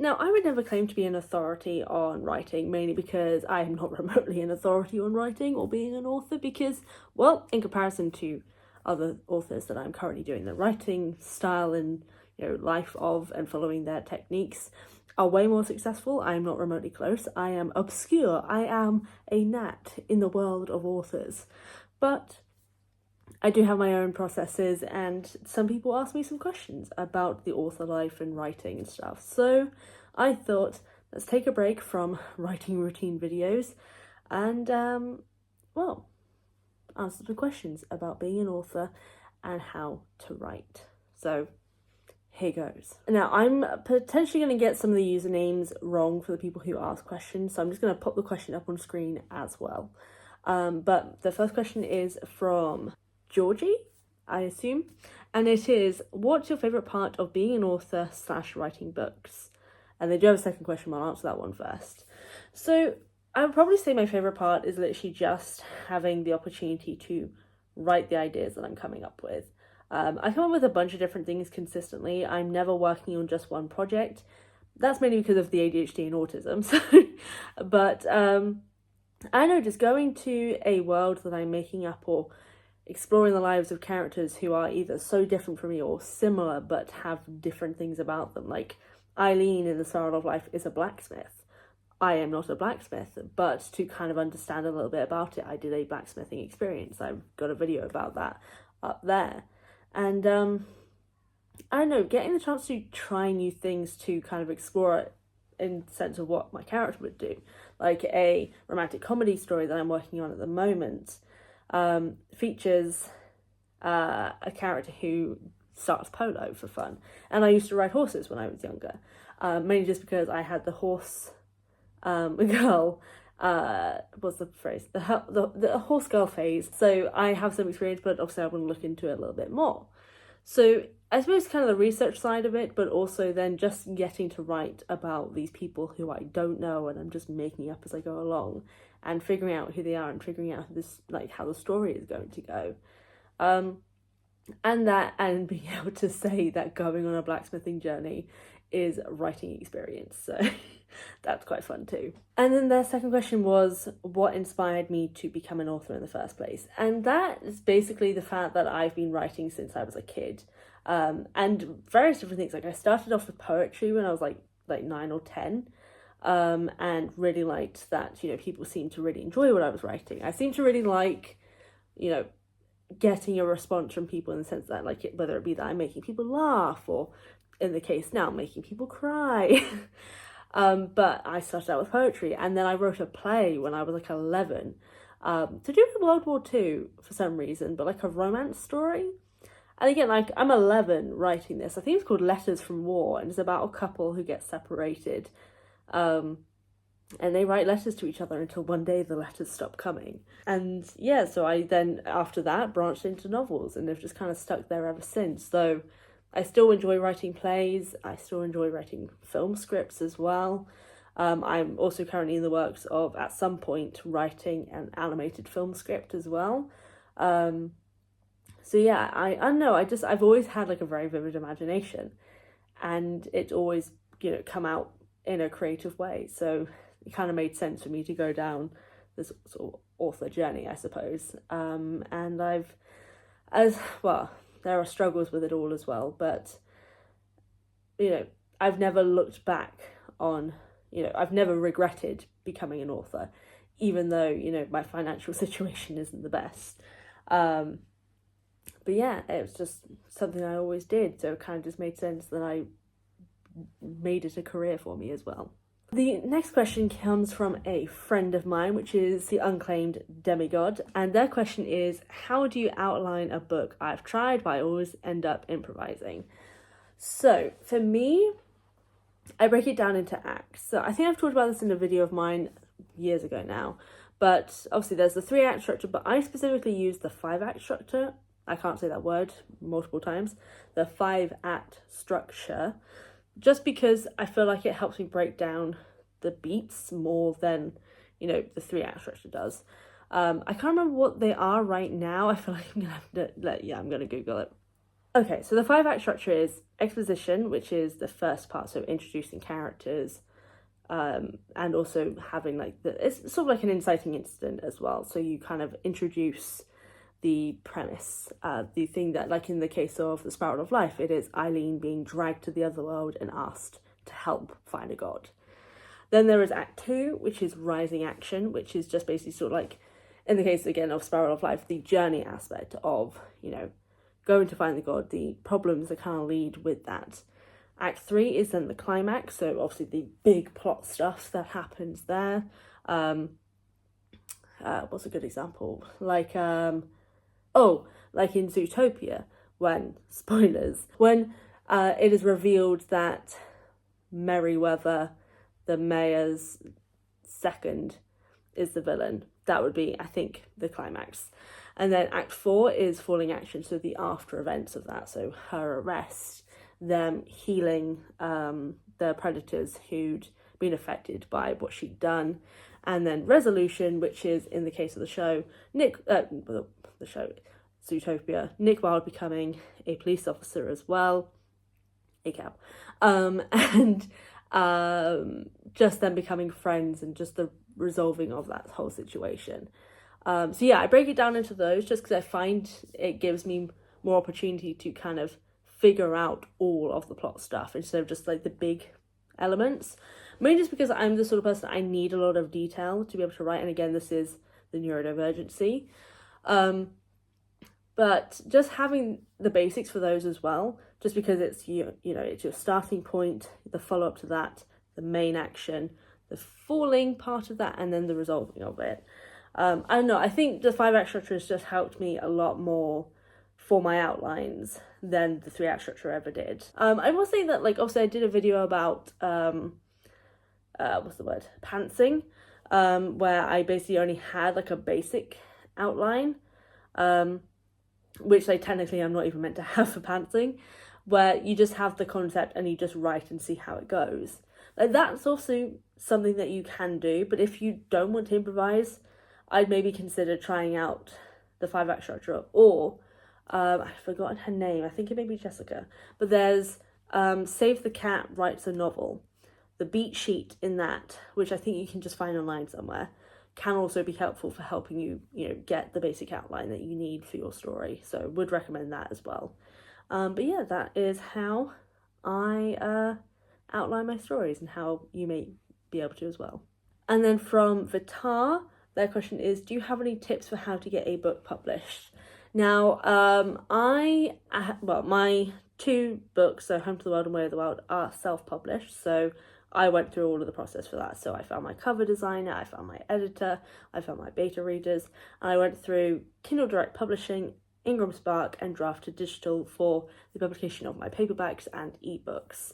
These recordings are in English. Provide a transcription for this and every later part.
Now, I would never claim to be an authority on writing, mainly because I am not remotely an authority on writing or being an author, because, well, in comparison to other authors that I'm currently doing the writing style and, life of and following their techniques are way more successful. I am not remotely close. I am obscure. I am a gnat in the world of authors. But I do have my own processes, and some people ask me some questions about the author life and writing and stuff. So I thought, let's take a break from writing routine videos and, answer the questions about being an author and how to write. So here goes. Now, I'm potentially going to get some of the usernames wrong for the people who ask questions, so I'm just going to pop the question up on screen as well. But the first question is from Georgie, I assume, and it is, what's your favourite part of being an author / writing books? And they do have a second question, but I'll answer that one first. So I would probably say my favourite part is literally just having the opportunity to write the ideas that I'm coming up with. I come up with a bunch of different things consistently. I'm never working on just one project. That's mainly because of the ADHD and autism. But I know, just going to a world that I'm making up or exploring the lives of characters who are either so different from me or similar but have different things about them. Like Eileen in The Spiral of Life is a blacksmith. I am not a blacksmith, but to kind of understand a little bit about it, I did a blacksmithing experience. I've got a video about that up there. And I don't know, getting the chance to try new things to kind of explore it in the sense of what my character would do. Like a romantic comedy story that I'm working on at the moment features a character who starts polo for fun. And I used to ride horses when I was younger, mainly just because I had the horse girl, what's the phrase? The horse girl phase. So I have some experience, but obviously I want to look into it a little bit more. So I suppose kind of the research side of it, but also then just getting to write about these people who I don't know and I'm just making up as I go along and figuring out who they are and figuring out this, like, how the story is going to go. And being able to say that going on a blacksmithing journey is a writing experience. So that's quite fun too. And then their second question was, what inspired me to become an author in the first place? And that is basically the fact that I've been writing since I was a kid. And various different things. Like I started off with poetry when I was like 9 or 10. And really liked that, people seemed to really enjoy what I was writing. I seemed to really like, getting a response from people in the sense that, like, whether it be that I'm making people laugh or, in the case now, making people cry. But I started out with poetry, and then I wrote a play when I was like 11 to do with World War II for some reason, but like a romance story. And again, like, I'm 11 writing this. I think it's called Letters from War, and it's about a couple who get separated. And they write letters to each other until one day the letters stop coming. And yeah, so I then, after that, branched into novels, and they've just kind of stuck there ever since. Though I still enjoy writing plays, I still enjoy writing film scripts as well. I'm also currently in the works of, at some point, writing an animated film script as well. So yeah, I don't know, I've always had like a very vivid imagination, and it's always, come out in a creative way. So it kind of made sense for me to go down this sort of author journey, I suppose. And there are struggles with it all as well, but, I've never looked back on, I've never regretted becoming an author, even though, my financial situation isn't the best. But yeah, it was just something I always did, so it kind of just made sense that I made it a career for me as well. The next question comes from a friend of mine, which is the Unclaimed Demigod, and their question is, how do you outline a book? I've tried, but I always end up improvising. So for me, I break it down into acts. So I think I've talked about this in a video of mine years ago now, but obviously there's the 3-act structure, but I specifically use the 5-act structure. I can't say that word multiple times. The 5-act structure, just because I feel like it helps me break down the beats more than, the 3-act structure does. I can't remember what they are right now. I feel like I'm gonna have to I'm gonna Google it. Okay, so the 5-act structure is exposition, which is the first part, so introducing characters, and also having like it's sort of like an inciting incident as well. So you kind of introduce the premise, the thing that, like in the case of The Spiral of Life, it is Eileen being dragged to the other world and asked to help find a god. Then there is Act 2, which is rising action, which is just basically sort of like, in the case again of Spiral of Life, the journey aspect of, going to find the god, the problems that kind of lead with that. Act 3 is then the climax, so obviously the big plot stuff that happens there. What's a good example? Like in Zootopia, when, spoilers, when it is revealed that Merryweather, the mayor's second, is the villain. That would be, I think, the climax. And then Act 4 is falling action, so the after events of that. So her arrest, them healing the predators who'd been affected by what she'd done. And then resolution, which is, in the case of the show, Zootopia, Nick Wilde becoming a police officer as well. A cow. And just them becoming friends and just the resolving of that whole situation. So yeah, I break it down into those just because I find it gives me more opportunity to kind of figure out all of the plot stuff instead of just like the big elements. Mainly just because I'm the sort of person I need a lot of detail to be able to write. And again, this is the neurodivergency. But just having the basics for those as well, just because it's it's your starting point, the follow-up to that, the main action, the falling part of that, and then the resolving of it. I don't know, I think the 5-act structure has just helped me a lot more for my outlines than the 3-act structure ever did. I will say that, like, obviously I did a video about pantsing, where I basically only had like a basic outline, which like technically I'm not even meant to have for pantsing, where you just have the concept and you just write and see how it goes. Like, that's also something that you can do, but if you don't want to improvise, I'd maybe consider trying out the 5-act structure, or I've forgotten her name, I think it may be Jessica, but there's Save the Cat Writes a Novel. The beat sheet in that, which I think you can just find online somewhere, can also be helpful for helping you, get the basic outline that you need for your story. So would recommend that as well. But yeah, that is how I outline my stories and how you may be able to as well. And then from Vitar, their question is, do you have any tips for how to get a book published? Now, my 2 books, so Home to the World and Way of the Wild, are self-published, so I went through all of the process for that. So I found my cover designer, I found my editor, I found my beta readers, and I went through Kindle Direct Publishing, Ingram Spark, and Draft to Digital for the publication of my paperbacks and ebooks,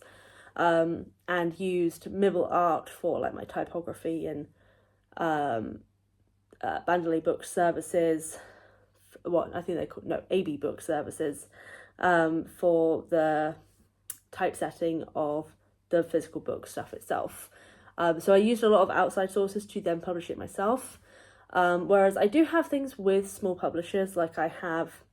and used Mibble Art for like my typography and Bandolay Book Services, AB Book Services, for the typesetting of the physical book stuff itself. So I used a lot of outside sources to then publish it myself. Whereas I do have things with small publishers, like I have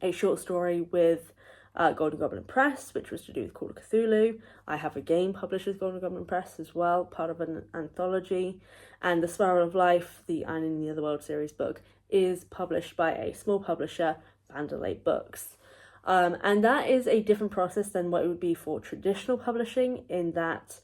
a short story with Golden Goblin Press, which was to do with Call of Cthulhu. I have a game published with Golden Goblin Press as well, part of an anthology. And The Spiral of Life, the Anne in the Other World series book, is published by a small publisher, Bandolay Books. And that is a different process than what it would be for traditional publishing, in that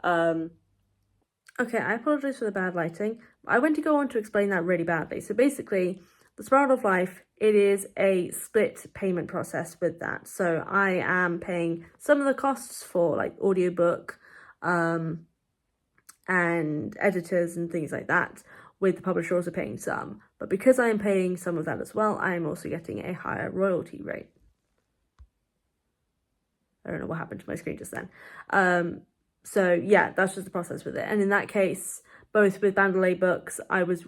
okay, I apologize for the bad lighting. I went to go on to explain that really badly. So basically, The Spiral of Life, it is a split payment process with that. So I am paying some of the costs for like audiobook and editors and things like that, with the publisher also paying some. But because I am paying some of that as well, I am also getting a higher royalty rate. I don't know what happened to my screen just then. So yeah, that's just the process with it. And in that case, both with Bandolay Books, I was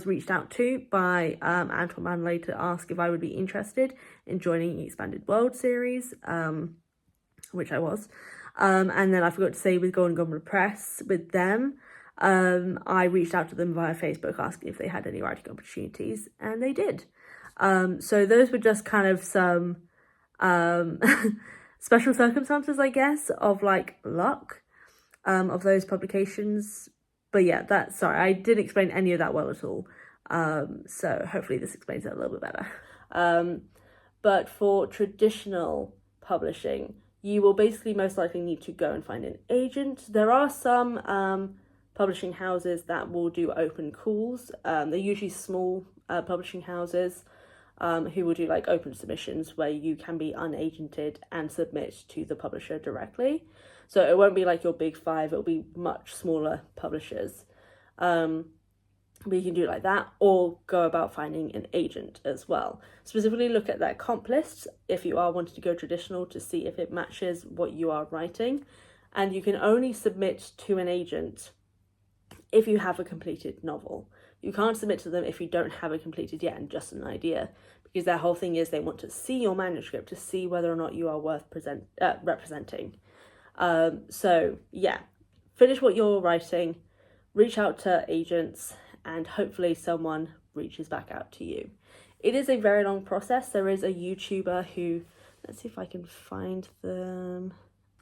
reached out to by Antoine Bandolay to ask if I would be interested in joining the Expanded World series, which I was. And then I forgot to say, with Golden Goblin Press, with them, I reached out to them via Facebook asking if they had any writing opportunities, and they did. So those were just kind of some special circumstances, I guess, of like luck of those publications. But yeah, sorry, I didn't explain any of that well at all. So hopefully this explains it a little bit better. But for traditional publishing, you will basically most likely need to go and find an agent. There are some publishing houses that will do open calls. They're usually small publishing houses who will do like open submissions where you can be unagented and submit to the publisher directly. So it won't be like your big five, it'll be much smaller publishers. But you can do it like that, or go about finding an agent as well. Specifically look at their comp lists if you are wanting to go traditional to see if it matches what you are writing. And you can only submit to an agent if you have a completed novel. You can't submit to them if you don't have it completed yet and just an idea, because their whole thing is they want to see your manuscript to see whether or not you are worth representing. So yeah, finish what you're writing, reach out to agents, and hopefully someone reaches back out to you. It is a very long process. There is a YouTuber who, let's see if I can find them.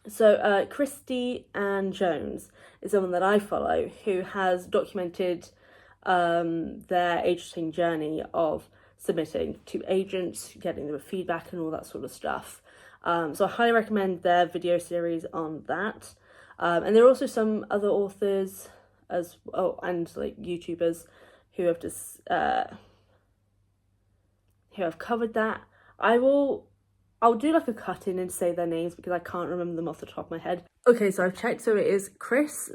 So Christy Ann Jones is someone that I follow who has documented their agenting journey of submitting to agents, getting their feedback and all that sort of stuff. So I highly recommend their video series on that. And there are also some other authors as well, and like YouTubers who have just who have covered that. I'll do like a cut in and say their names because I can't remember them off the top of my head. Okay, so I've checked. So it is Chris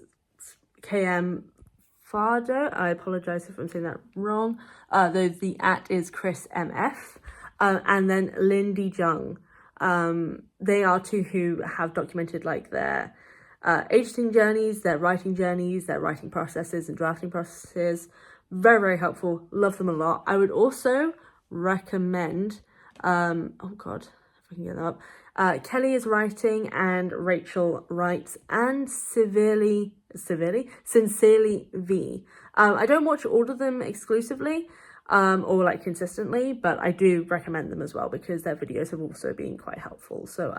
KM Fardo. I apologize if I'm saying that wrong. Though the @ is Chris MF, and then Lindy Jung. They are two who have documented like their agenting journeys, their writing processes and drafting processes. Very, very helpful. Love them a lot. I would also recommend, oh God, if I can get them up. Kelly is writing and Rachel writes, and Sincerely V. I don't watch all of them exclusively or like consistently, but I do recommend them as well because their videos have also been quite helpful. So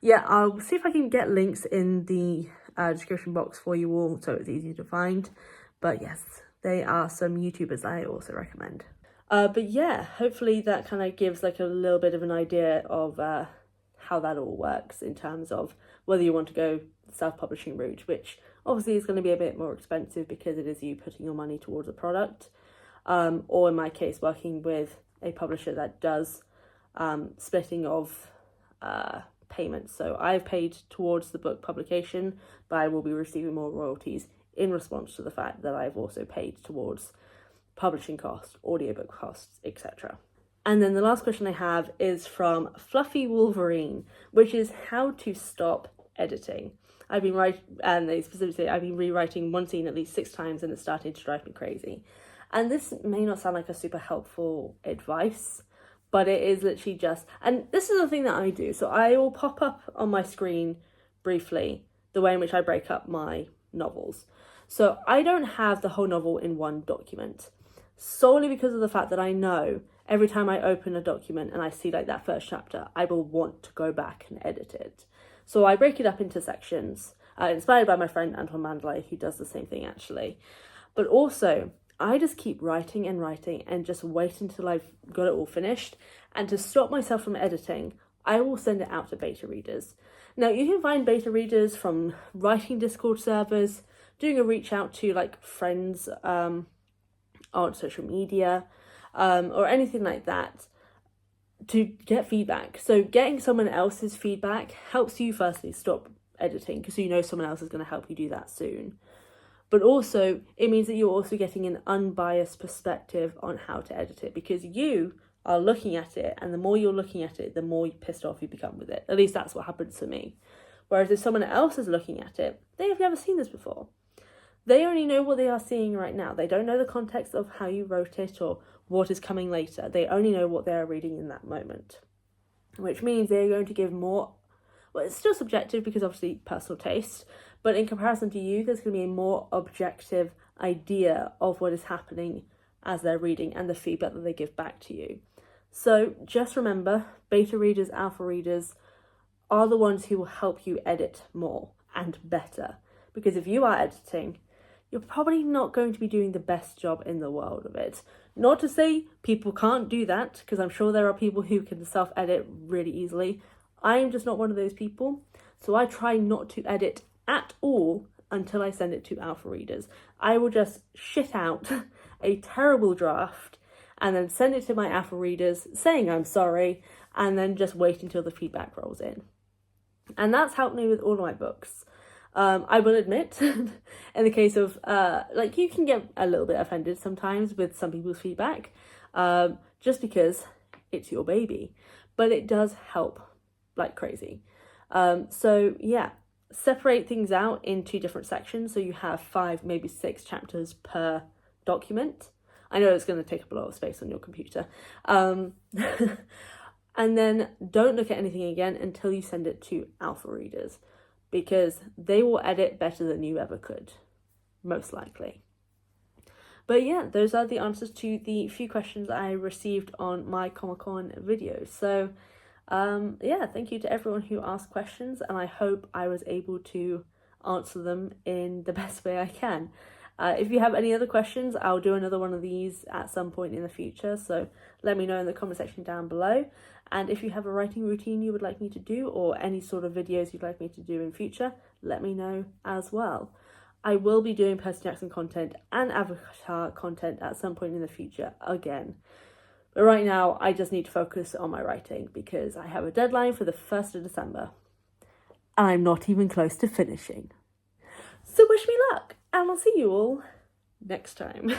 yeah, I'll see if I can get links in the description box for you all so it's easy to find. But yes, they are some YouTubers I also recommend. But yeah, hopefully that kind of gives like a little bit of an idea of how that all works in terms of whether you want to go the self-publishing route, which obviously is going to be a bit more expensive because it is you putting your money towards a product, or in my case, working with a publisher that does splitting of payments. So I've paid towards the book publication, but I will be receiving more royalties in response to the fact that I've also paid towards publishing costs, audiobook costs, etc. And then the last question I have is from Fluffy Wolverine, which is how to stop editing. I've been rewriting one scene at least 6 times and it's starting to drive me crazy. And this may not sound like a super helpful advice, but it is literally just, and this is the thing that I do. So I will pop up on my screen briefly the way in which I break up my novels. So I don't have the whole novel in one document, solely because of the fact that I know every time I open a document and I see like that first chapter, I will want to go back and edit it. So I break it up into sections, inspired by my friend Anton Mandalay, who does the same thing actually. But also, I just keep writing and just wait until I've got it all finished. And to stop myself from editing, I will send it out to beta readers. Now, you can find beta readers from writing Discord servers, doing a reach out to like friends on social media, or anything like that to get feedback. So getting someone else's feedback helps you firstly stop editing because you know someone else is going to help you do that soon. But also it means that you're also getting an unbiased perspective on how to edit it because you are looking at it, and the more you're looking at it, the more pissed off you become with it. At least that's what happens to me. Whereas if someone else is looking at it, they have never seen this before. They only know what they are seeing right now. They don't know the context of how you wrote it or what is coming later. They only know what they are reading in that moment, which means they're going to give more, well, it's still subjective because obviously personal taste, but in comparison to you, there's going to be a more objective idea of what is happening as they're reading and the feedback that they give back to you. So just remember, beta readers, alpha readers are the ones who will help you edit more and better. Because if you are editing, you're probably not going to be doing the best job in the world of it. Not to say people can't do that, because I'm sure there are people who can self-edit really easily. I'm just not one of those people. So I try not to edit at all until I send it to alpha readers. I will just shit out a terrible draft and then send it to my alpha readers saying I'm sorry, and then just wait until the feedback rolls in. And that's helped me with all of my books. I will admit, in the case of, you can get a little bit offended sometimes with some people's feedback, just because it's your baby. But it does help like crazy. So yeah, separate things out into different sections. So you have 5, maybe 6 chapters per document. I know it's going to take up a lot of space on your computer. And then don't look at anything again until you send it to alpha readers, because they will edit better than you ever could, most likely. But yeah, those are the answers to the few questions I received on my Comic-Con video. So yeah, thank you to everyone who asked questions, and I hope I was able to answer them in the best way I can. If you have any other questions, I'll do another one of these at some point in the future, so let me know in the comment section down below. And if you have a writing routine you would like me to do, or any sort of videos you'd like me to do in future, let me know as well. I will be doing Percy Jackson content and Avatar content at some point in the future again. But right now, I just need to focus on my writing, because I have a deadline for the 1st of December. And I'm not even close to finishing. So wish me luck, and I'll see you all next time.